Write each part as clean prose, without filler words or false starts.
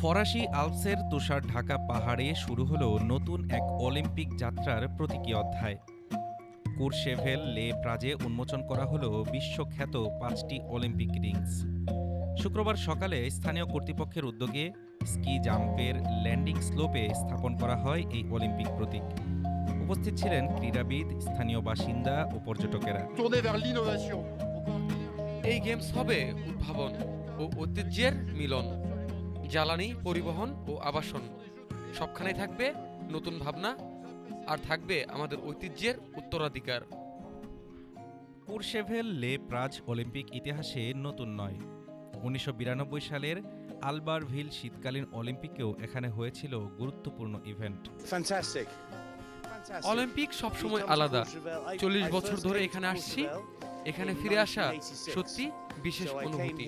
ফরাসি আল্পসের তুষার ঢাকা পাহাড়ে শুরু হলো নতুন এক অলিম্পিক যাত্রার প্রতীকী অধ্যায়। কুরশেভেল লে প্রাজে উন্মোচন করা হলো বিশ্বখ্যাত ৫টি অলিম্পিক রিংস। শুক্রবার সকালে স্থানীয় কর্তৃপক্ষের উদ্যোগে স্কি জাম্পের ল্যান্ডিং স্লোপে স্থাপন করা হয় এই অলিম্পিক প্রতীক। উপস্থিত ছিলেন ক্রীড়াবিদ, স্থানীয় বাসিন্দা ও পর্যটকেরা। এই গেমস হবে উদ্ভাবন ও ঐতিহ্যের মিলন। জ্বালানি, পরিবহন ও আবাসন সবখানেই থাকবে নতুন ভাবনা, আর থাকবে আমাদের ঐতিহ্যের উত্তরাধিকার। কুরশেভেল লে প্রাজ অলিম্পিক ইতিহাসে নতুন নয়। ১৯৯২ সালের আলবারভিল শীতকালীন অলিম্পিকেও এখানে হয়েছিল গুরুত্বপূর্ণ ইভেন্ট। অলিম্পিক সবসময় আলাদা। ৪০ বছর ধরে এখানে আসছি। এখানে ফিরে আসা সত্যি বিশেষ অনুভূতি।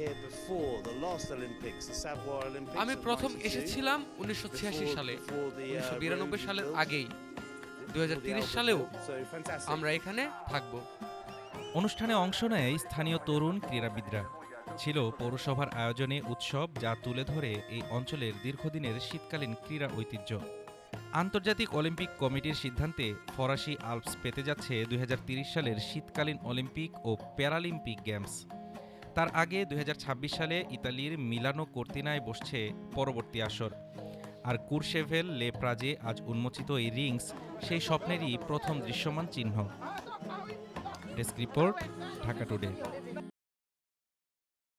আমি প্রথম এসেছিলাম ১৯৮৬ সালে। ১৯৯২ সালের আগেই ২০৩০ সালেও আমরা এখানে থাকব। অনুষ্ঠানে অংশ নেয় স্থানীয় তরুণ ক্রীড়াবিদরা। ছিল পৌরসভার আয়োজনে উৎসব, যা তুলে ধরে এই অঞ্চলের দীর্ঘদিনের শীতকালীন ক্রীড়া ঐতিহ্য। আন্তর্জাতিক অলিম্পিক কমিটির সিদ্ধান্তে ফরাসি আল্পস পেতে যাচ্ছে ২০৩০ সালের শীতকালীন অলিম্পিক ও প্যারালিম্পিক গেমস। তার আগে ২০২৬ সালে ইতালির মিলানো কর্তিনায় বসছে পরবর্তী আসর। আর কুরশেভেল লে প্রাজে আজ উন্মোচিত এই রিংস সেই স্বপ্নেরই প্রথম দৃশ্যমান চিহ্ন। Desk report, Dhaka today.